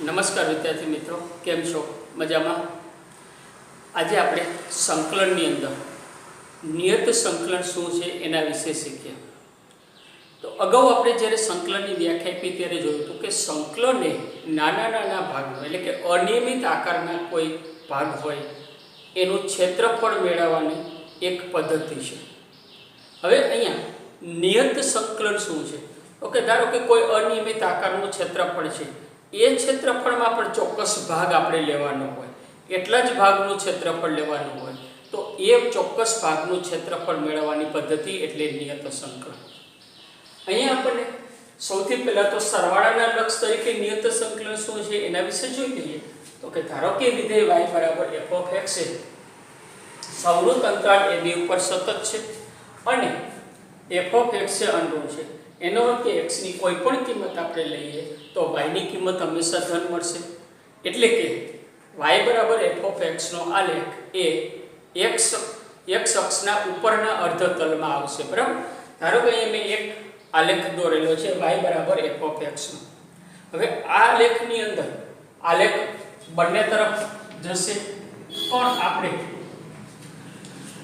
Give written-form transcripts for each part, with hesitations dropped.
નમસ્કાર વિદ્યાર્થી મિત્રો, કેમ છો? મજામાં? આજે આપણે સંકલનની અંદર નિયત સંકલન શું છે એના વિશે શીખ્યા. તો અગાઉ આપણે જ્યારે સંકલનની વ્યાખ્યા આપી ત્યારે જોયું હતું કે સંકલન એ નાના નાના ભાગનો એટલે કે અનિયમિત આકારના કોઈ ભાગ હોય એનું ક્ષેત્રફળ મેળવવાની એક પદ્ધતિ છે. હવે અહીંયા નિયત સંકલન શું છે? ઓકે, ધારો કે કોઈ અનિયમિત આકારનું ક્ષેત્રફળ છે, એ ક્ષેત્રફળમાં પણ ચોક્કસ ભાગ આપણે લેવાનો હોય, એટલા જ ભાગનું ક્ષેત્રફળ લેવાનું હોય, તો એ ચોક્કસ ભાગનું ક્ષેત્રફળ મેળવવાની પદ્ધતિ એટલે નિયત સંકલન. અહીંયા આપણને સૌથી પહેલા તો સરવાળાના લક્ષ તરીકે નિયત સંકલન શું છે એના વિશે જોઈ લઈએ. તો કે ધારો કે વિધેય y બરાબર f(x) છે, સંવૃત અંતરાલ ab ઉપર સતત છે અને f(x) છે અનઋણ છે. એનો અર્થ કે x ની કોઈ પણ કિંમત આપણે લઈએ તો y ની કિંમત હંમેશા ધન મળશે. એટલે કે y બરાબર f(x) નો આલેખ એ x અક્ષના ઉપરના અર્ધતલમાં આવશે. બરાબર? ધારો કે અહીંયા મેં એક આલેખ દોરેલો છે y બરાબર f(x) નો. હવે આ આલેખની અંદર આલેખ બંને તરફ જશે, પણ આપણે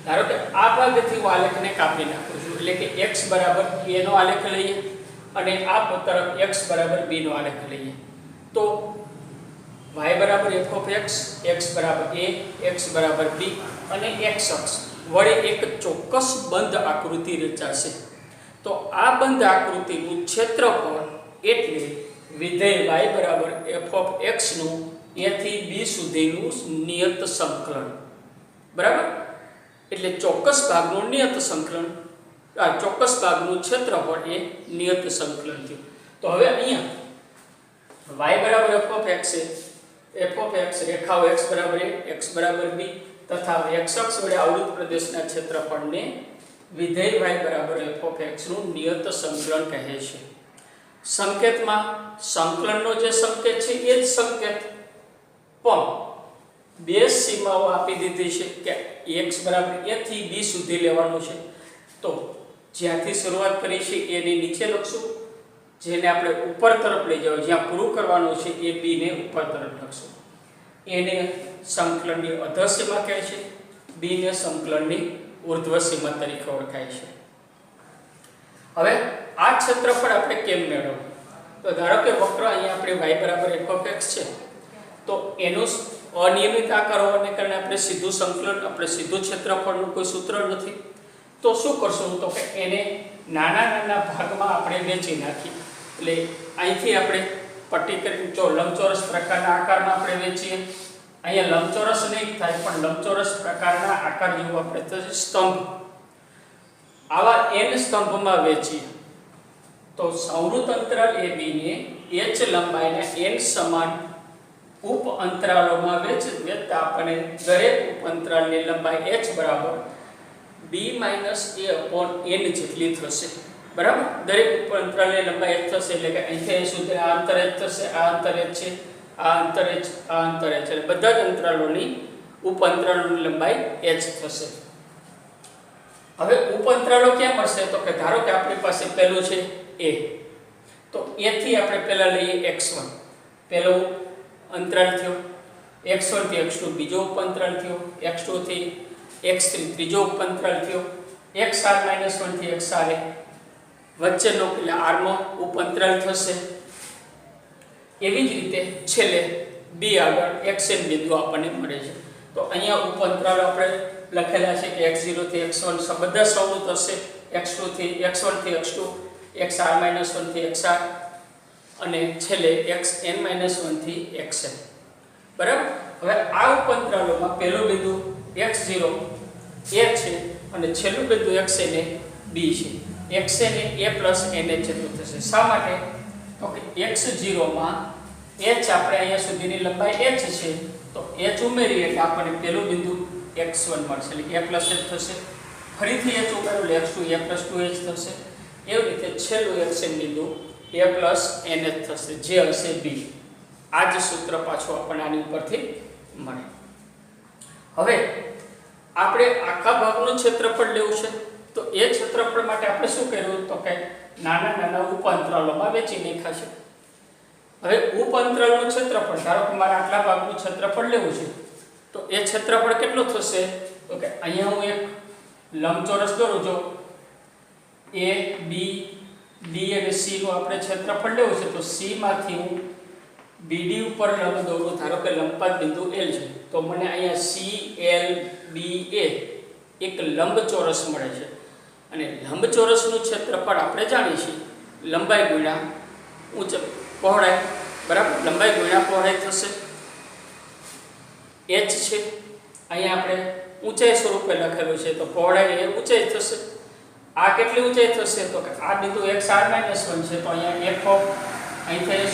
ધારો કે આ ભાગથી આલેખને કાપી નાખું છું, એટલે કે x બરાબર a નો આલેખ લઈએ અને આ તરફ x બરાબર b નો આલેખ લઈએ. તો y બરાબર f(x), x બરાબર a, x બરાબર b અને x અક્ષ વડે એક ચોક્કસ બંધ આકૃતિ રચાશે. તો આ બંધ આકૃતિનું ક્ષેત્રફળ એટલે વિધેય y બરાબર f(x) નું a થી b સુધીનું નિયત સંકલન. બરાબર? એટલે ચોક્કસ ભાગનું નિયત સંકલન, ચોક્કસ ભાગનું ક્ષેત્રફળ એ નિયત સંકલન થયું. તો હવે અહીંયા y બરાબર f(x) છે, f(x) રેખાઓ x બરાબર a, x બરાબર b તથા x અક્ષ વડે આવૃત પ્રદેશના ક્ષેત્રફળને વિધેય y બરાબર f(x) નું નિયત સંકલન કહે છે. સંકેતમાં સંકલનનો જે સંકેત છે એ જ સંકેત, પણ બે સીમાઓ આપી દીધી છે કે x બરાબર a થી b સુધી લેવાનું છે. તો જ્યાંથી શરૂઆત કરી છે એની નીચે લખશું, જેને આપણે ઉપર તરફ લઈ જાવ, જ્યાં પૂરું કરવાનું છે એ b ને ઉપર તરફ લખશું. એને સંકલનની અધર સીમા કહે છે, b ને સંકલનની ઉર્ધ્વ સીમા તરીકે ઓળખાય છે. હવે આ ક્ષેત્રફળ આપણે કેમ મેળવવું? તો ધારો કે વક્ર અહીંયા આપણે y બરાબર f(x) છે, તો એનું અનિયમિત આકાર હોવાને કારણે આપણે સીધું સંકલન, આપણે સીધું ક્ષેત્રફળનું કોઈ સૂત્ર નથી. તો શું કરશું? તો કે એને નાના નાના ભાગમાં આપણે વહેંચી નાખીએ. એટલે અહીંથી આપણે પટ્ટી કરી લંબચોરસ પ્રકારના આકારમાં આપણે વહેંચીએ. અહીંયા લંબચોરસ નહીં થાય, પણ લંબચોરસ પ્રકારના આકાર જેવું આપણે સ્તંભ, આવા n સ્તંભમાં વહેંચીએ. તો સંવૃત અંતરાલ ab ને h લંબાઈના n સમાન ઉપ અંતરાલોમાં વહેંચતા આપણને દરેક ઉપ અંતરાલની લંબાઈ h બરાબર b-a/n જેટલી થશે. બરાબર? દરેક ઉપ અંતરાલની લંબાઈ h થશે, એટલે કે અહીંથી અહીં સુધી આ અંતર h થશે, આ અંતર h છે, આ અંતર h, આ અંતર h, એટલે બધા જ અંતરાલોની ઉપ અંતરાલોની લંબાઈ h થશે. હવે ઉપ અંતરાલો ક્યાં મળશે? તો કે ધારો કે આપણી પાસે પહેલું છે a, તો a થી આપણે પહેલા લઈએ x1, પહેલો અંતરાલ થયો, x1 થી x2 બીજો ઉપ અંતરાલ થયો, x2 થી x3 ત્રીજો ઉપ અંતરાલ થયો, xr-1 થી xr વચ્ચેનો એટલે r નો ઉપ અંતરાલ થશે. એવી જ રીતે છેલ્લે b આગળ xn બિંદુ આપણને મળે છે. તો અહીંયા ઉપ અંતરાલો આપણે લખેલા છે કે x0 થી x1 બધા સંવૃત હશે, x1 થી x2, xr-1 થી xr અને છેલ્લે xn-1 થી xn. બરાબર? હવે આ ઉપ અંતરાલોમાં પહેલું બિંદુ x0 a છે અને છેલ્લું બિંદુ xn એ b છે. xn એ a+n જેટલું થશે. શા માટે? તો કે x0 માં h આપણે અહીંયા સુધીની લંબાઈ h છે, તો h ઉમેરીએ એટલે આપણને પહેલું બિંદુ x1 મળશે, એટલે a+h થશે. ફરીથી h ઉમેરો એટલે x2 a+2h થશે. એવી રીતે છેલ્લું xn બિંદુ a+n થશે, જે હશે b. આ જ સૂત્ર પાછું આપણને આની ઉપરથી મળે. હવે આપણે આખા ભાગનું ક્ષેત્રફળ લેવું છે, તો એ ક્ષેત્રફળ માટે આપણે શું કર્યું? તો કે નાના નાના ઉપ અંતરાલોમાં વહેંચી નાખ્યા છે. હવે ઉપ અંતરાલનું ક્ષેત્રફળ, ધારો કે મારે આટલા ભાગનું ક્ષેત્રફળ લેવું છે, તો એ ક્ષેત્રફળ કેટલું થશે? તો કે અહીંયા હું એક લંબચોરસ દોરું છું, A B D અને C નું આપણે ક્ષેત્રફળ લેવું છે, તો C માંથી હું BD ઉપર લંબ દોરું, ધારો કે લંબપાત બિંદુ L છે, તો મને અહીંયા CLBA એક લંબચોરસ મળે છે. અને લંબચોરસનું ક્ષેત્રફળ આપણે જાણીએ છીએ લંબાઈ ગુણ્યા પહોળાઈ, બરાબર? લંબાઈ ગુણ્યા પહોળાઈ થશે. h છે અહીંયા આપણે ઊંચાઈ સ્વરૂપે લખેલું છે, તો પહોળાઈ એ ઊંચાઈ થશે. આ કેટલી ઊંચાઈ થશે? તો કે આ બિંદુ xr-1 છે, તો અહીંયા f અહીંથી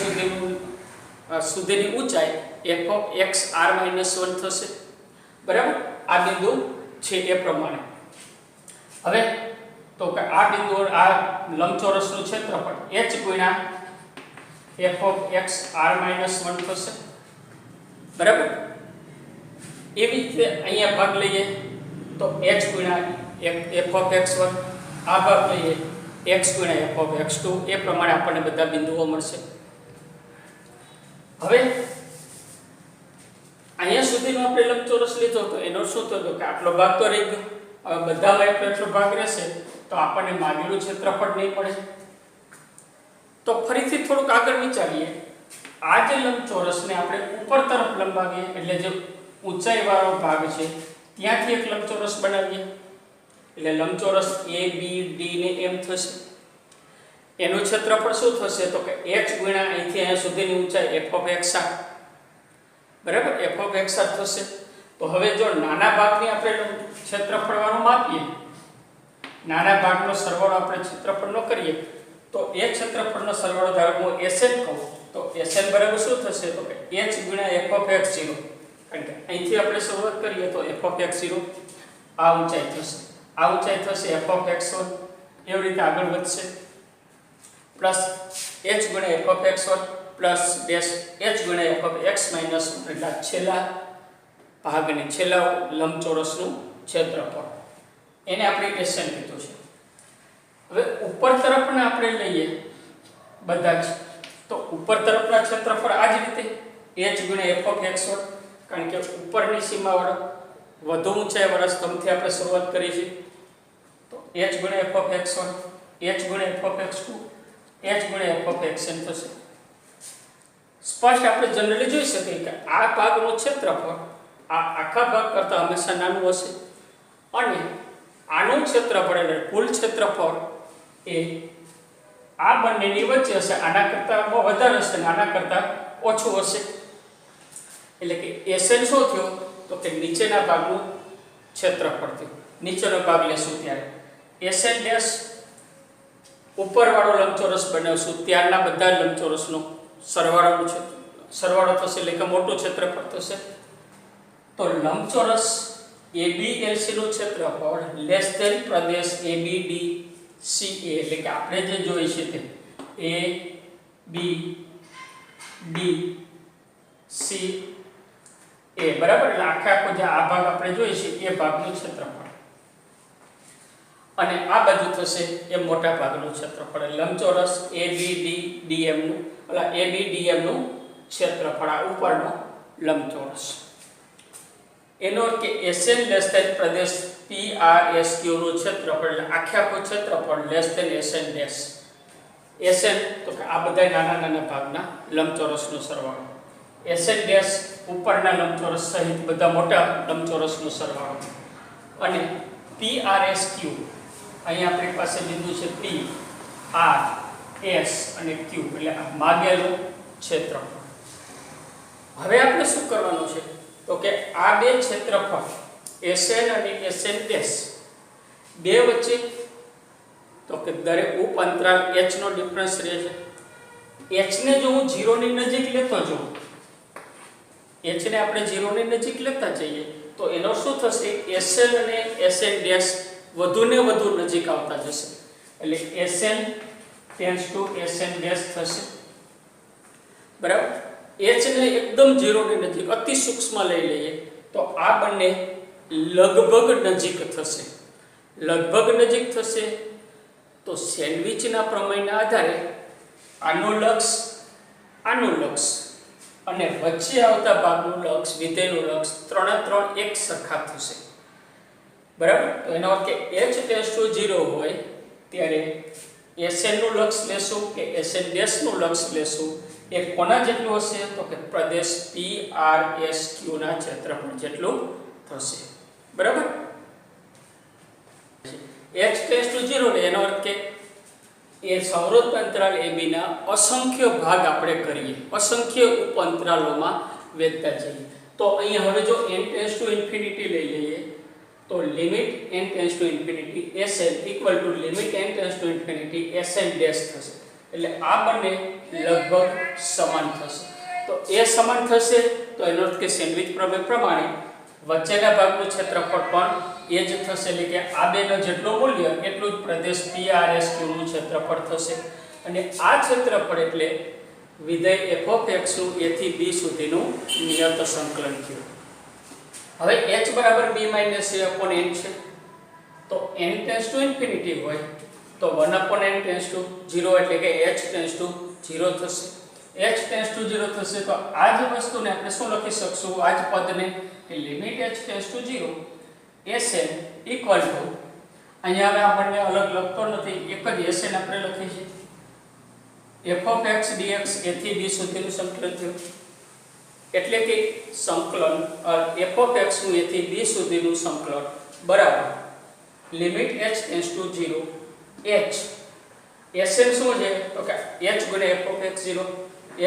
સુધીની ઊંચાઈ f(xr-1) થશે, બરાબર? આ બિંદુ છે એ પ્રમાણે. હવે તો કે આ બિંદુ આ લંબચોરસનું ક્ષેત્રફળ h ગુણ્યા f(xr-1) થશે, બરાબર? એવી રીતે અહીંયા ભાગ લઈએ તો h ગુણ્યા f(x1), આ ભાગ લઈએ x ગુણ્યા f(x2), એ પ્રમાણે આપણને બધા બિંદુઓ મળશે. હવે અહીંયા સુધીનો આપણે લંબચોરસ લીધો, તો એનો શું થયો કે આટલો ભાગ તો રહી ગયો. હવે બધામાં એટલો ભાગ રહેશે તો આપણને માંગેલું ક્ષેત્રફળ નહીં મળે. તો ફરીથી થોડુંક આગળ વિચારીએ. આ જે લંબચોરસને આપણે ઉપર તરફ લંબાવીએ, એટલે જે ઊંચાઈ વાળો ભાગ છે ત્યાંથી એક લંબચોરસ બનાવીએ, એટલે લંબચોરસ ABD ને એમ થશે. એનું ક્ષેત્રફળ શું થશે? તો કે h ગુણ્યા અહીંથી અહીંયા સુધીની ઊંચાઈ f(x)r, બરાબર? f(x)r થશે. તો હવે જો નાના ભાગની આપણે ક્ષેત્રફળવાનું માપીએ, નાના ભાગનો સરવાળો આપણે ક્ષેત્રફળનો કરીએ, તો એ ક્ષેત્રફળનો સરવાળો ધારો હું SN કહું, તો SN બરાબર શું થશે? તો કે h ગુણ્યા f(x0), કારણ કે અહીંથી આપણે શરૂઆત કરીએ તો f(x0) આ ઊંચાઈ થશે, આ ઊંચાઈ થશે f(x1), એવી રીતે આગળ વધશે, પ્લસ h ગુણ્યા f(x1) પ્લસ ડેશ h ગુણ્યા f(x-1), એટલે છેલ્લા ભાગની છેલ્લા લંબચોરસનું ક્ષેત્રફળ, એને આપણે SN કીધું છે. હવે ઉપર તરફના આપણે લઈએ બધા જ, તો ઉપર તરફના ક્ષેત્રફળ આ જ રીતે h ગુણ્યા f(x1), કારણ કે ઉપરની સીમાવાળો વધુ ઊંચાઈવાળા સ્તંભથી આપણે શરૂઆત કરી છે, તો h ગુણ્યા f(x1), h ગુણ્યા f(x2), h ગુણ્યા f(xn) થશે. સ્પષ્ટ આપણે જનરલી જોઈ શકીએ કે આ ભાગનું ક્ષેત્રફળ આ આખા ભાગ કરતાં હંમેશા નાનું હશે, અને આનું ક્ષેત્રફળ એટલે કુલ ક્ષેત્રફળ એ આ બંનેની વચ્ચે હશે, આના કરતાં વધારે હશે અને આના કરતાં ઓછું હશે. એટલે કે SN શું થયો? તો કે નીચેના ભાગનું ક્ષેત્રફળ થયું. નીચેનો ભાગ લેશું ત્યારે SN ડેશ ઉપરવાળો લંબચોરસ બનાવશું, ત્યારના બધા લંબચોરસનો સરવાળો થશે, એટલે કે મોટું ક્ષેત્રફળ થશે. તો લંબચોરસ ABLC નું ક્ષેત્રફળ લેસ ધેન પ્રદેશ ABDCA, એટલે કે આપણે જે જોઈએ છે તે ABDCA, બરાબર? એટલે આખો જે આ ભાગ આપણે જોઈએ છે એ ભાગનું ક્ષેત્રફળ, અને આ બાજુ થશે એ મોટા ભાગનું ક્ષેત્રફળ. લંબચોરસ ABDM નું ક્ષેત્રફળ, આ ઉપરનો લંબચોરસ. એનો અર્થ કે SN લેસ ધેન પ્રદેશ PRSQ નું ક્ષેત્રફળ, એટલે આખું ક્ષેત્રફળ less than SN dash. SN તો કે આ બધા નાના નાના ભાગના લંબચોરસનો સરવાળો, SN ડેશ ઉપરના લંબચોરસ સહિત બધા મોટા લંબચોરસનો સરવાળો, અને PRSQ અહીંયા આપણી પાસે બિંદુ છે P, R, S અને Q, એટલે માગેલું ક્ષેત્રફળ. હવે આપણે શું કરવાનું છે? તો કે આ બે ક્ષેત્રફળ SN અને SN ડેશ બે વચ્ચે તો કે દરેક ઉપ અંતરાલ h નો ડિફરન્સ રહે છે. h ને જો હું 0 ની નજીક લેતો જાઉં, h ને આપણે 0 ની નજીક લેતા જઈએ તો એનો શું થશે? SN અને SN ડેશ વધુ ને વધુ નજીક આવતા જશે, એટલે SN tends to SN dash થશે, બરાબર? h ને એકદમ 0 ની નજીક અતિ સૂક્ષ્મ લઈ લઈએ તો આ બંને લગભગ નજીક થશે. લગભગ નજીક થશે તો સેન્ડવિચના પ્રમેયના આધારે આનું લક્ષ આનું લક્ષ અને વચ્ચે આવતા ભાગનું લક્ષ, વિધેયનું લક્ષ ત્રણે ત્રણ એક સરખા થશે, બરાબર. તો એનો અર્થ કે h ટેન્ડ્સ ટુ 0 હોય ત્યારે Sn નું લક્ષ લેશું કે Sn ડેશ નું લક્ષ લેશું એ કોના જેટલું હશે? તો કે પ્રદેશ PRSQ ના ક્ષેત્રફળ જેટલું થશે, બરાબર. h ટેન્ડ્સ ટુ 0 ને એનો અર્થ કે એ સંવૃત્ત અંતરાલ AB ના અસંખ્ય ભાગ આપણે કરીએ, અસંખ્ય ઉપ અંતરાલોમાં વહેંચતા જઈએ. તો અહીંયા હવે જો n ટેન્ડ્સ ટુ ઇન્ફિનિટી લઈ લઈએ તો limit n tends to infinity Sn equal to limit n tends to infinity Sn dash થશે. એટલે આ બંને લગભગ સમાન થશે. તો એ સમાન થશે તો એનો અર્થ કે સેન્ડવિચ પ્રમેય પ્રમાણે વચ્ચેના ભાગનું ક્ષેત્રફળ પણ એ જ થશે, એટલે કે આ બેનો જેટલું મૂલ્ય એટલું જ પ્રદેશ PRSQ નું ક્ષેત્રફળ થશે. અને આ ક્ષેત્રફળ એટલે વિધેય f(x) નું a થી b સુધીનું નિયત સંકલન થયું. હવે h બરાબર b - a/n છે. તો n ટેન્ડ્સ ટુ ઇન્ફિનિટી હોય તો 1/n ટેન્ડ્સ ટુ 0 એટલે કે h ટેન્ડ્સ ટુ 0 થશે. h ટેન્ડ્સ ટુ 0 થશે તો આ જ વસ્તુને આપણે શું લખી શકશું? આ જ પદને કે limit h tends to 0 Sn equal to, અહીંયા હવે આપણને અલગ લખતો નથી, એક જ Sn આપણે લખી છે f(x) dx a થી b સુધીનું સંકલન થયું. એટલે કે સંકલન f(x) નું a થી b સુધીનું સંકલન બરાબર limit h tends to 0 h Sn શું છે? તો કે h ગુણ્યા f(x0)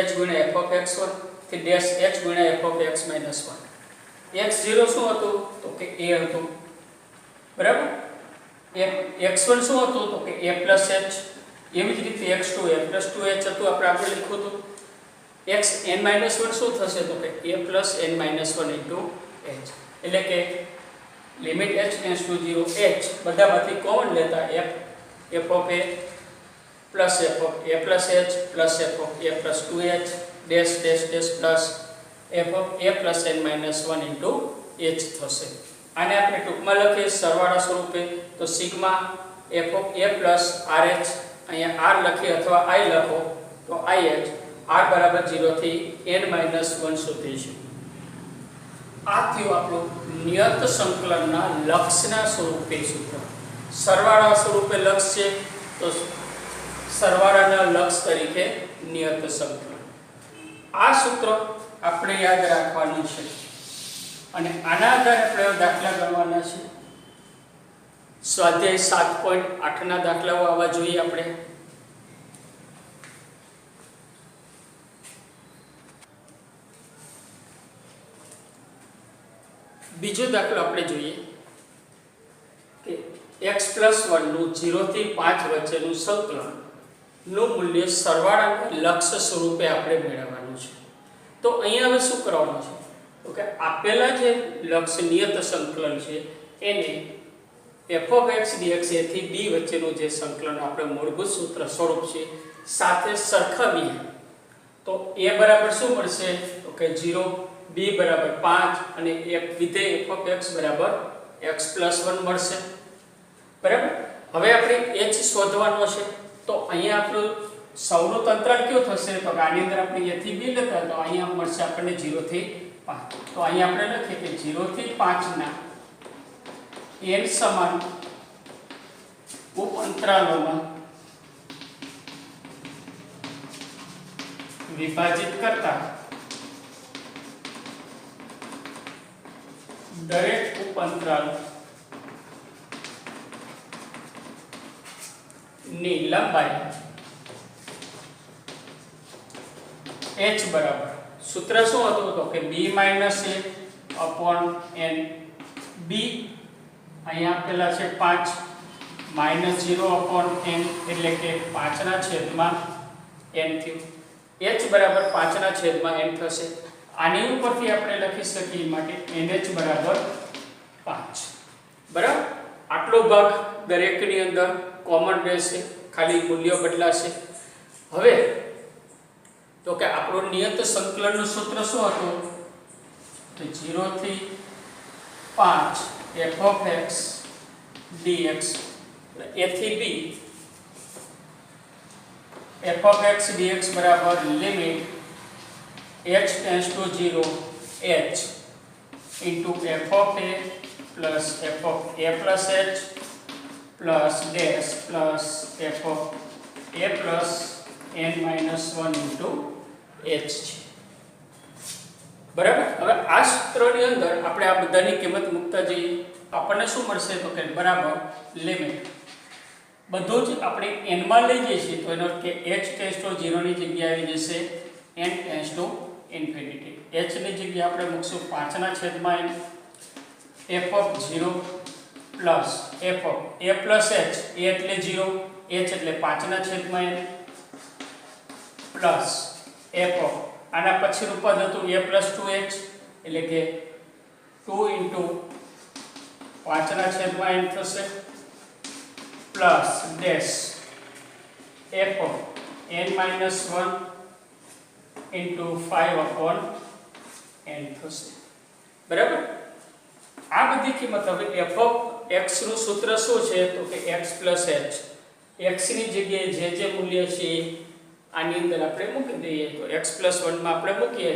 h ગુણ્યા f(x1) થી ડેશ h ગુણ્યા f(x-1). x0 શું હતું? તો કે a હતું, બરાબર. x1 શું હતું? તો કે a + h. એવી જ રીતે x2 a + 2h હતું, આપણે આગળ લખ્યું હતું. xn-1 શું થશે? તો કે a + n-1 * h. એટલે કે limit h tends to 0 h બધામાંથી કોમન લેતા f of a plus f of a plus h plus f of a plus 2h dash dash dash plus f of a plus n-1 h થશે. આને આપણે ટૂંકમાં લખીએ સરવાળા સ્વરૂપે તો sigma f of a plus rh, અહીંયા r લખી અથવા I લખો તો ih r બરાબર 0 થી n-1 સુધી છે. આ થયું આપણું નિયત સંકલનના લક્ષના સ્વરૂપે સૂત્ર. સરવાળા સ્વરૂપે લક્ષ છે તો સરવાળાના લક્ષ તરીકે નિયત સંકલન. આ સૂત્ર આપણે યાદ રાખવાનું છે અને આના આધારે આપણે દાખલા ગણવાના છે. સ્વાધ્યાય 7.8 ના દાખલાઓ આવવા જોઈએ. આપણે બીજો દાખલો આપણે જોઈએ કે x + 1 નું 0 થી 5 વચ્ચેનું સંકલન નું મૂલ્ય સરવાળાના લક્ષ સ્વરૂપે આપણે મેળવવાનું છે. તો અહીંયા હવે શું કરવાનું છે? તો કે આપેલા જે લક્ષ નિયત સંકલન છે એને f(x) dx a થી b વચ્ચેનું જે સંકલન આપણે મૂળભૂત સૂત્ર સ્વરૂપ છે સાથે સરખાવીએ તો a બરાબર શું મળશે? તો કે 0, b બરાબર 5 અને વિધેય f(x) બરાબર x + 1 મળશે, બરાબર. હવે આપણે h શોધવાનો છે તો અહીંયા આપણું સંવૃત્ત અંતરાલ કયો થશે? તો આની અંદર આપણે a થી b લેતા તો અહીંયા મળશે આપણને 0 થી 5. તો અહીંયા આપણે લખીએ કે 0 થી 5 ના n સમાન ઉપ અંતરાલોમાં વિભાજિત કરતા દરેક ઉપ અંતરાલ ની લંબાઈ h બરાબર સૂત્ર શું હતું? તો કે b - a/n. b અહીંયા આપેલા છે 5 -0/n એટલે કે 5/n થયું. h બરાબર 5/n થશે. આની ઉપરથી આપણે લખી શકીએ માટે nh બરાબર 5, બરાબર. આટલો ભાગ દરેકની અંદર કોમન રહેશે, ખાલી મૂલ્ય બદલાશે. હવે તો કે આપણું નિયત સંકલનનું સૂત્ર શું હતું? તો 0 થી 5 f(x) dx a થી b f(x) dx બરાબર limit h tends to 0 h into f of a plus f of a plus h plus dash plus f of a plus n minus 1 into h છે. બરાબર. હવે આ સૂત્રની અંદર આપણે આ બધાની કિંમત મૂકતા જઈએ આપણને શું મળશે તો કે બરાબર લિમિટ બધું જ આપણે n માં લઈ જઈએ છીએ તો એનો અર્થ કે h ટેન્ડ્સ ટુ 0 ની જગ્યાએ આવી જશે n tends to infinity. h ની જગ્યાએ આપણે મૂકશું 5 ના છેદમાં n f of 0 plus f of a plus h, a એટલે 0, h એટલે 5 ના છેદમાં n plus f of આના પછીનું પદ હતું a plus 2h એટલે કે 2 into 5 ના છેદમાં n થશે plus dash f of n minus 1 into 5 upon n થશે. બરાબર. આ બધી કિંમત હવે f of x નું સૂત્ર શું છે તો કે x plus h. x ની જગ્યાએ જે મૂલ્ય છે આની અંદર આપણે મૂકી દઈએ તો x plus 1 માં આપણે મૂકીએ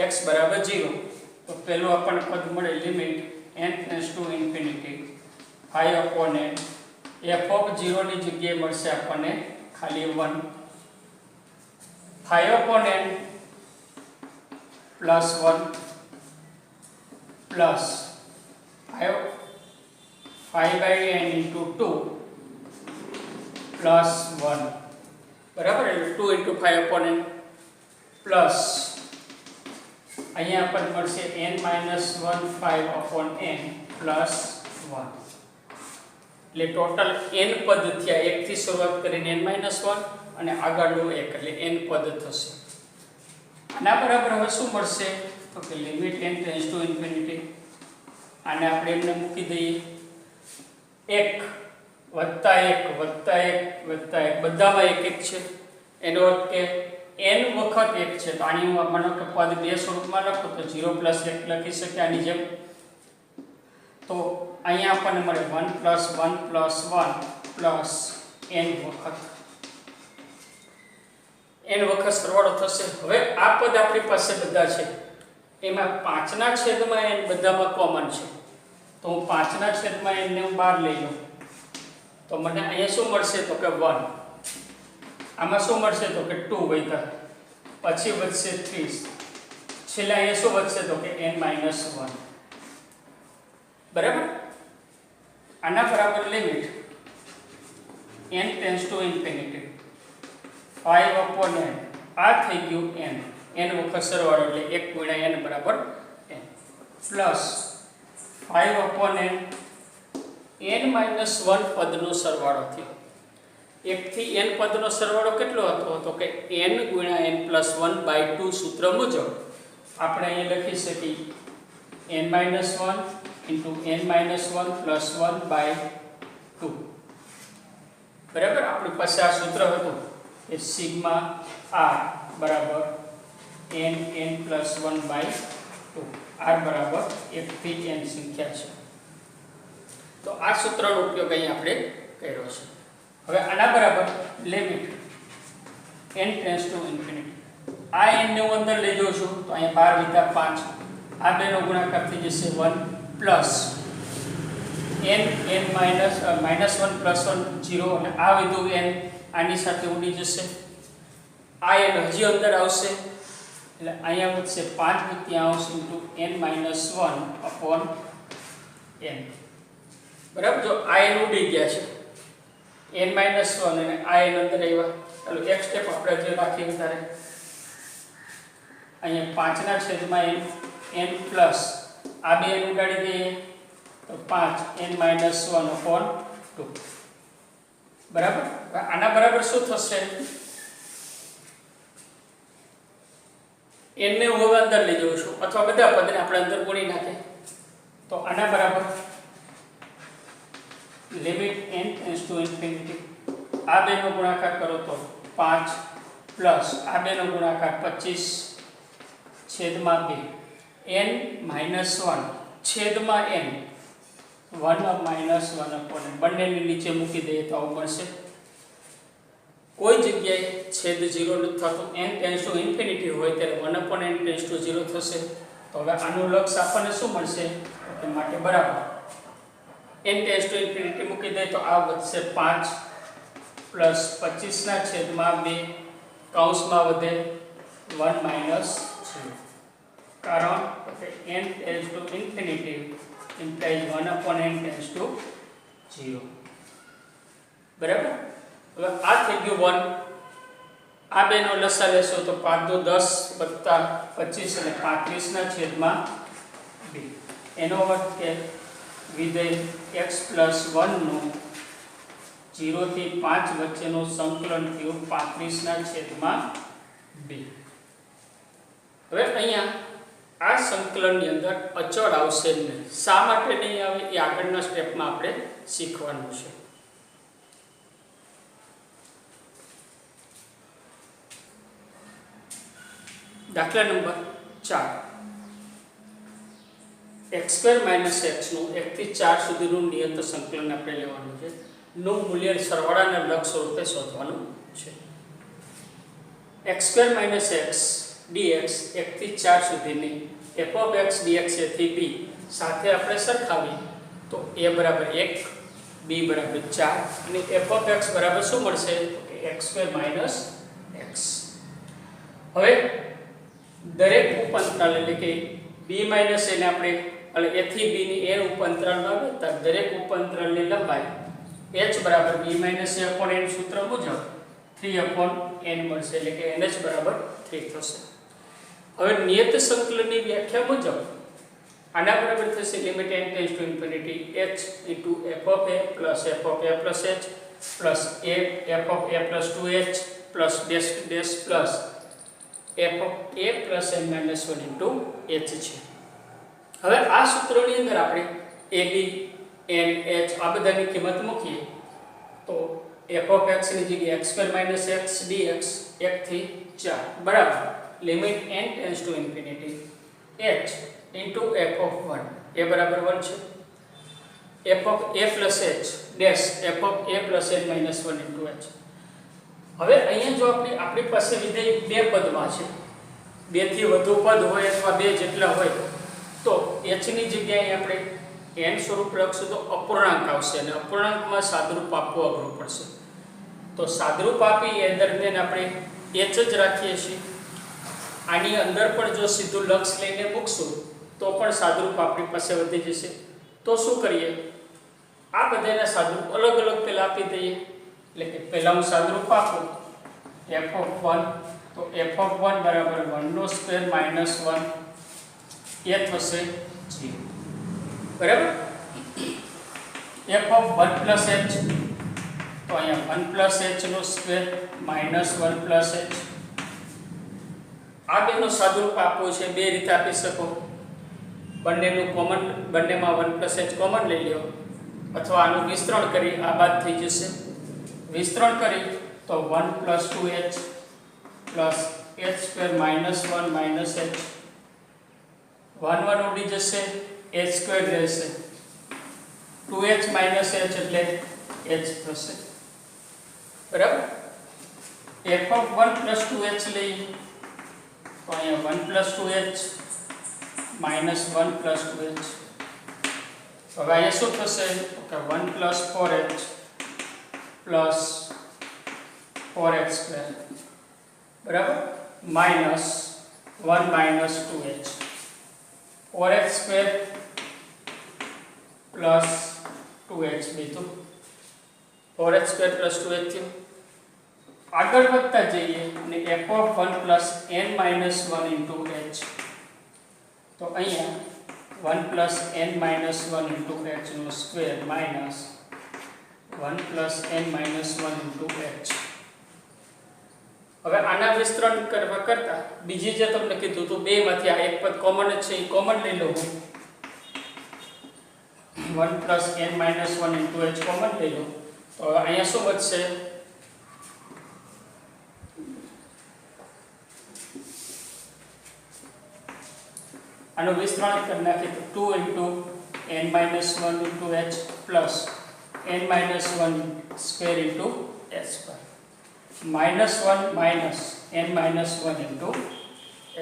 x બરાબર 0 તો પહેલું આપણને પદ મળે limit n tends to infinity 5 upon n. f of 0 ની જગ્યાએ મળશે આપણને ખાલી 1 5 upon n plus 1 plus 5 by n into 2 plus 1 બરાબર. 2 into 5 upon n plus અહીંયા આપણને મળશે n minus 1 5 upon n plus 1 એટલે ટોટલ n પદ થયા 1 થી શરૂઆત કરીને n minus 1 અને આગળનું 1 એટલે n પદ થશે. આના બરાબર હવે શું મળશે તો કે limit n tends to infinity આને આપણે એમને મૂકી દઈએ 1 વત્તા 1 વત્તા 1 વત્તા 1 બધામાં 1 1 છે એનો અર્થ કે n વખત 1 છે તો આની હું માનો કે પદ બે સ્વરૂપમાં લખું તો 0 plus 1 લખી શકાય આની જેમ. તો અહીંયા આપણને મળે 1 plus 1 plus 1 plus n વખત સરવાળો થશે. હવે આ પદ આપણી પાસે બધા છે એમાં 5 ના છેદમાં n બધામાં કોમન છે તો હું 5 ના છેદમાં n ને હું બહાર લઈ લઉં તો મને અહીંયા શું મળશે તો કે 1 આમાં શું મળશે તો કે 2 વધ્યા પછી વધશે 3 છેલ્લે અહીંયા શું વધશે તો કે n minus 1 બરાબર. આના બરાબર limit n tends to infinity 5 upon n આ થઈ ગયું n વખત સરવાળો એટલે 1 ગુણ્યા n બરાબર n plus 5 upon n minus 1 પદનો સરવાળો થયો. 1 થી n પદનો સરવાળો કેટલો હતો તો કે n ગુણ્યા n plus 1 by 2 સૂત્ર મુજબ આપણે અહીં લખી શકીએ n minus 1 into n minus 1 plus 1 by 2 બરાબર. આપણી પાસે આ સૂત્ર હતું કે સિગ્મા r બરાબર n plus 1 by 2 r બરાબર 1 થી n સંખ્યા છે તો આ સૂત્રનો ઉપયોગ અહીં આપણે કર્યો છે. હવે આના બરાબર limit n tends to infinity આ n ને હું અંદર લઈ જાઉં છું તો અહીંયા 12 વિતા 5 આ બેનો ગુણાકાર થઈ જશે 1 પ્લસ n minus 1 plus 1 0 અને આ વિધું n આની સાથે ઉડી જશે. આ n હજી અંદર આવશે એટલે અહીંયા વધશે 5 તૃતીયાંશ into n minus 1 upon n બરાબર. જો આ n ઉડી ગયા છે n minus 1 અને આ n અંદર આવ્યા ચાલો એક સ્ટેપ આપણે જે રાખીએ વધારે અહીંયા 5 ના છેદમાં n પ્લસ આ બે n ઉડાડી દઈએ તો 5 n minus 1 upon 2 બરાબર. આના બરાબર શું થશે n ને હું હવે અંદર લઈ જાઉં છું અથવા બધા પદને આપણે અંદર ગુણી નાખીએ તો આના બરાબર limit n tends to infinity આ બેનો ગુણાકાર કરો તો 5 પ્લસ આ બેનો ગુણાકાર 25 છેદમાં 2 n minus 1 છેદમાં n 1 minus 1 upon n બંનેની નીચે મૂકી દઈએ તો આવું મળશે. કોઈ જગ્યાએ છેદ 0 નથી થતો, n ટેન્ડ્સ ટુ ઇન્ફિનિટી હોય ત્યારે 1/n ટેન્ડ્સ ટુ 0 થશે. તો હવે આનું લક્ષ આપણને શું મળશે? તો માટે બરાબર n ટેન્ડ્સ ટુ ઇન્ફિનિટી મૂકી દઈએ તો આ વધશે 5 પ્લસ 25 ના છેદમાં 2 કૌંસમાં વધે 1 માઇનસ 0. કારણ કે n tends to infinity implies 1/n tends to 0. બરાબર. હવે આ થઈ ગયું 1. આ બેનો લસા લેશો તો 5 દુ 10 વત્તા 25 અને 35 ના છેદમાં 2. એનો અર્થ કે વિધેય x પ્લસ 1 નું 0 થી 5 વચ્ચેનું સંકલન થયું 35 ના છેદમાં 2. હવે અહીંયા આ સંકલનની અંદર અચળ આવશે નહીં. શા માટે નહીં આવે એ આગળના સ્ટેપમાં આપણે શીખવાનું છે. દાખલા નંબર 4. x² - x નું 1 થી 4 સુધીનું નિયત સંકલન આપણે લેવાનું છે. નું મૂલ્ય સરવાળાના લક્ષ સ્વરૂપે શોધવાનું છે. x² - x dx 1 થી 4 સુધીની f(x) dx a થી b સાથે આપણે સરખાવીએ તો a બરાબર 1, b બરાબર 4 અને f(x) બરાબર શું મળશે? તો x² - x. હવે દરેક ઉપઅંતરાલ એટલે કે b - a ને આપણે એટલે a થી b ની n ઉપઅંતરાલમાં વધતા દરેક ઉપઅંતરાલની લંબાઈ h બરાબર b - a n સૂત્ર મુજબ 3/n મળશે એટલે કે nh બરાબર 3 થશે. હવે નિયત સંકલનની વ્યાખ્યા મુજબ આના બરાબર થશે limit n tends to infinity h into f of a plus f of a plus h plus a f of a plus 2h plus dash dash plus f of a plus n minus 1 into h છે. હવે આ સૂત્રોની અંદર આપણે a b n h આ બધાની કિંમત મૂકીએ તો f of x ની જગ્યાએ x² - x dx 1 થી 4 બરાબર limit n tends to infinity h into f of 1 a બરાબર 1 છે f of a plus h dash f of a plus n minus 1 into h. હવે અહીંયા જો આપણી પાસે વિધેય બે પદમાં છે, બે થી વધુ પદ હોય અથવા બે જેટલા હોય તો h ની જગ્યાએ આપણે n સ્વરૂપ લખશું તો અપૂર્ણાંક આવશે અને અપૂર્ણાંકમાં સાદરૂપ આપવું અઘરું પડશે. તો સાદરૂપ આપી એ દરમિયાન આપણે h જ રાખીએ છીએ. આની અંદર પણ જો સીધું લક્ષ લઈને મૂકશું તો પણ સાદરૂપ આપણી પાસે વધી જશે. તો શું કરીએ? આ બધાના સાદરૂપ અલગ અલગ પહેલા આપી દઈએ. એટલે કે પહેલા હું સાદરૂપ આપું f of 1 તો f of 1 બરાબર 1² - 1 એ થશે 0 બરાબર. f of 1 plus h તો અહીંયા 1 plus h નો સ્ક્વેર minus 1 plus h. આ બેનો સાદુરૂપ આપવો છે બે રીતે આપી શકો. બંનેનું કોમન બંનેમાં 1 plus h કોમન લઈ લ્યો અથવા આનું વિસ્તરણ કરી આ બાદ થઈ જશે. વિસ્તરણ કરી તો 1 plus 2h plus h² minus 1 minus h 1 1 ઉડી જશે h² રહેશે 2h minus h એટલે h થશે બરાબર. f of 1 plus 2h લઈ તો અહીંયા 1 plus 2h minus 1 plus 2h. હવે અહીંયા શું થશે કે 1 plus 4h plus 4h² બરાબર minus 1 minus 2h 4h² plus 2h બીજું 4h² plus 2h થયું. આગળ વધતા જઈએ અને f of 1 plus n minus 1 into h તો અહીંયા 1 plus n minus 1 into h નો square minus 1 plus n minus 1 into h. હવે આના વિસ્તરણ કરવા કરતા બીજી જે તમને કીધું તો બે માંથી આ એક પદ કોમન જ છે એ કોમન લઈ લઉં. 1 plus n minus 1 into h common લઈ લો તો અહીંયા શું વધશે આનું વિસ્તરણ કરી નાખીએ તો 2 into n minus 1 into h plus n minus 1 square into h square. -1 minus n-1 into h.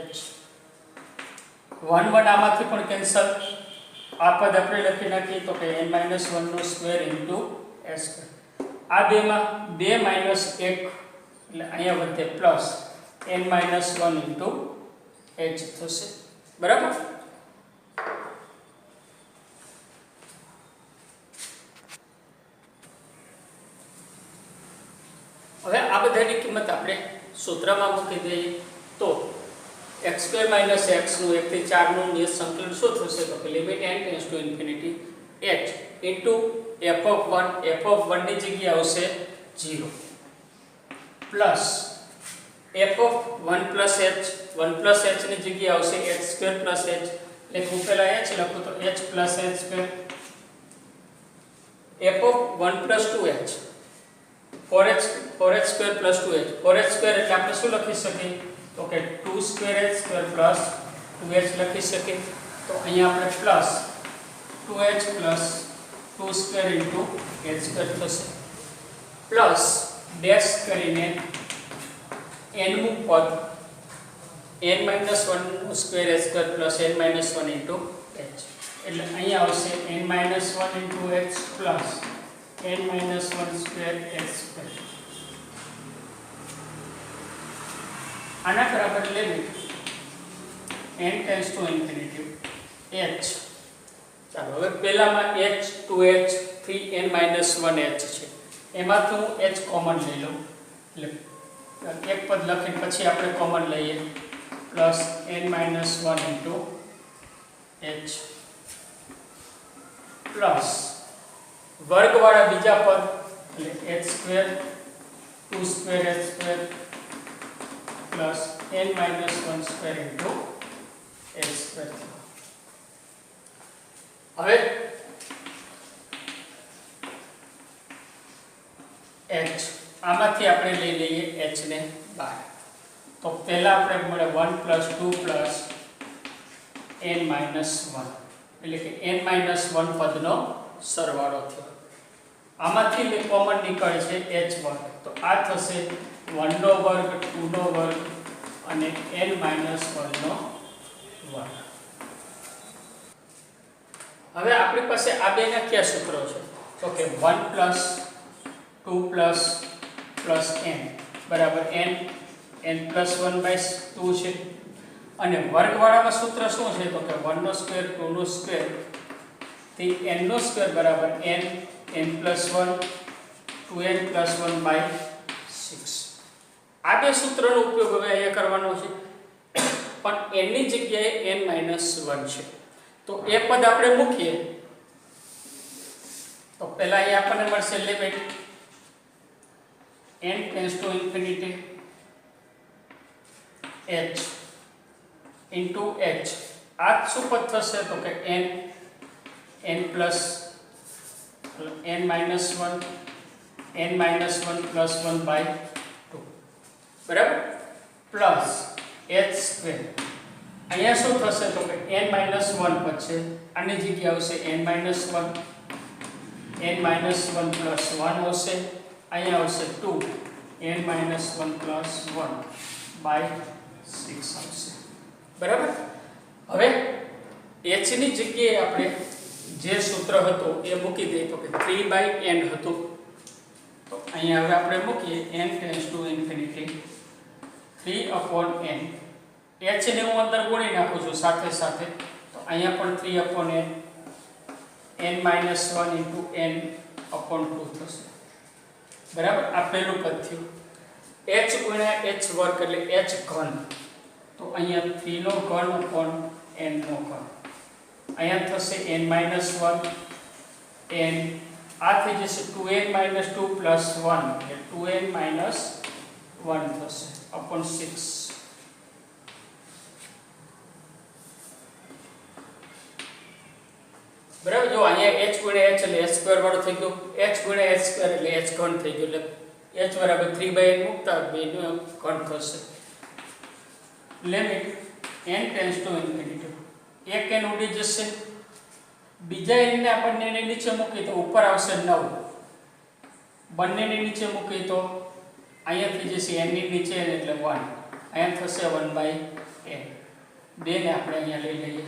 1 1 આમાંથી પણ કેન્સલ. આ પદ આપણે લખી નાખીએ તો કે n-1 નો સ્ક્વેર ઇન્ટુ h સ્ક્વેર. આ બેમાં 2 માઇનસ 1 એટલે અહીંયા વધે પ્લસ n-1 ઇન્ટુ h થશે. બરાબર. હવે આ બધાની કિંમત આપણે સૂત્રમાં મૂકી દઈએ તો x² - x નું 1 થી 4 નું નિયત સંકલન શું થશે તો કે limit n tends to infinity h into f(1) f(1) ની જગ્યાએ આવશે 0 પ્લસ f(1 + h) 1 + h ની જગ્યાએ આવશે h² + h. એટલે હું પહેલા h લખું તો h + h². f(1 + 2h) 4h² + 2h. 4h² એટલે આપણે શું લખી શકીએ તો કે 2h² + 2h લખી શકીએ. તો અહીંયા આપણે પ્લસ 2h + 2² * h² થશે પ્લસ ડેશ કરીને n મું પદ n-1 નો square h² + n-1 into h. એટલે અહીંયા આવશે n-1 into h plus n-1² h². આના બરાબર limit n tends to infinity h. ચાલો હવે પહેલામાં h 2h 3n-1h છે એમાંથી હું h કોમન લઈ લઉં. એટલે એક પદ લખીને પછી આપણે કોમન લઈએ plus n-1 into h plus વર્ગવાળા બીજા પદ એટલે h² 2² h² plus n-1² into h². હવે h આમાંથી આપણે લઈ લઈએ h ને બહાર. તો પહેલા આપણે મળે 1 + 2 + n-1 એટલે કે n-1 પદનો સરવાળો થયો. આમાંથી કોમન નીકળે છે h². તો આ થશે 1 નો વર્ગ 2 નો વર્ગ અને n-1 નો વર્ગ. હવે આપણી પાસે આ બેના કયા સૂત્રો છે તો કે 1 + 2 + n બરાબર n n+1/2 છે. અને વર્ગવાળામાં સૂત્ર શું છે તો કે 1 નો સ્ક્વેર 2 નો સ્ક્વેર થી n નો સ્ક્વેર બરાબર n n+1 2n+1/6. આ બે સૂત્રનો ઉપયોગ હવે અહીંયા કરવાનો છે પણ n ની જગ્યાએ n-1 છે. તો એ પદ આપણે મૂકીએ તો પહેલા અહીં આપણને મળશે limit n tends to infinity h into h. આ શું પદ થશે તો કે n n+n-1 n-1 + 1/2 બરાબર પ્લસ h². અહીંયા શું થશે તો કે n-1 પદ છે આની જગ્યાએ આવશે n-1 n-1 + 1 આવશે. અહીંયા આવશે 2 n-1 + 1/6 આવશે. બરાબર. હવે h ની જગ્યાએ આપણે જે સૂત્ર હતું એ મૂકી દઈએ તો કે 3/n હતું. તો અહીંયા હવે આપણે મૂકીએ n tends to infinity 3/n. h ને હું અંદર ગુણી નાખું છું સાથે સાથે. તો અહીંયા પણ 3/n n-1 ઇન્ટુ n/2 થશે. બરાબર. આ પહેલું પદ થયું. h ગુણ્યા h વર્ગ એટલે h ઘન. તો અહીંયા 3 નો ઘન upon n નો ઘન. અહીંયા થશે n-1 n આ થઈ જશે 2n - 2 + 1 એટલે 2n - 1 થશે upon 6. બરાબર. જો અહીંયા h ગુણ્યા h એટલે h² વાળો થઈ ગયો. h ગુણ્યા h² એટલે h ઘન થઈ ગયો. એટલે h બરાબર 3/n મૂકતા 2 નો ઘન થશે. Limit n tends to infinity. એક n ઉડી જશે. બીજા n ને આપણને નીચે મૂકી તો ઉપર આવશે 9. બંનેને નીચે મૂકી તો અહીંયાથી જશે n ની નીચે n એટલે 1, અહીંયા થશે 1/n, 2 ને આપણે અહીંયા લઈ લઈએ,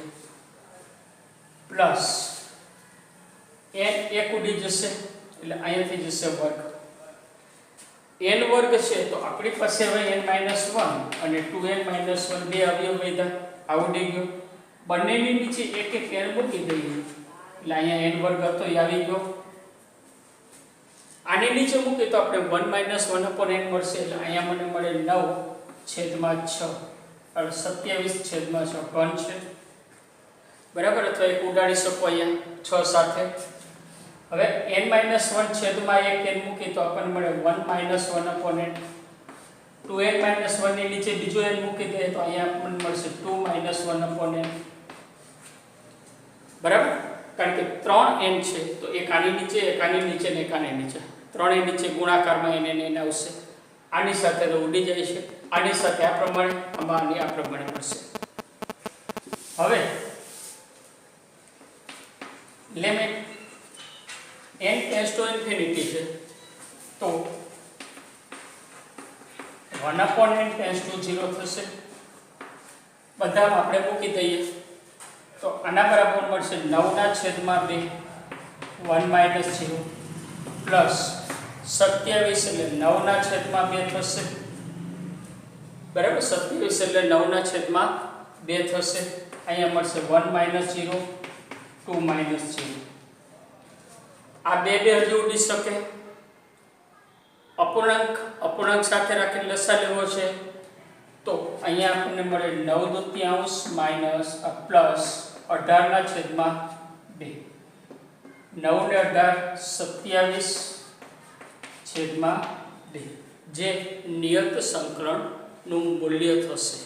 પ્લસ n એક ઉડી જશે એટલે અહીંયાથી જશે વર્ગ, n વર્ગ છે તો આપણી પાસે હવે n - 1 અને 2n - 1 બે અવયવ વધ્યા, આ ઉડી ગયો, બંનેની નીચે એક એક n મૂકી દઈએ એટલે અહીંયા n વર્ગ હતો એ આવી ગયો, આની નીચે મૂકી તો આપણે 1 - 1/n મળશે એટલે અહીંયા મને મળે 9/6 27/6 ઘન છે, બરાબર, અથવા એક ઉડાડી શકો અહીંયા 6 સાથે. હવે n - 1 છેદમાં 1 n મૂકી તો આપણને મળે 1 - 1/n, 2n - 1 ની નીચે બીજો n મૂકી દે તો અહીંયા આપણને મળશે 2 - 1/n, બરાબર, કારણ કે 3n છે તો એક આની નીચે, એક આની નીચે ને એક આની નીચે, ત્રણેય નીચે ગુણાકારમાં n આવશે, આની સાથે તો ઉડી જાય છે, આની સાથે આ પ્રમાણે, આમાં આ પ્રમાણે મળશે. હવે લિમિટ n → ∞ છે તો 1/n → 0 થશે, બધામાં આપણે મૂકી દઈએ તો આના બરાબર મળશે 9/2 1 - 0 પ્લસ 27 એટલે 9/2 થશે, બરાબર, 27 એટલે 9/2 થશે, અહીંયા મળશે 1 - 0 2 - 0, આ બે હજી ઉડી શકે, અપૂર્ણાંક સાથે રાખીને લસા લેવો છે તો અહીંયા આપણને મળે 9/2 પ્લસ 18/2, 9 ને 18 27/2 જે નિયત સંકલનનું મૂલ્ય થશે.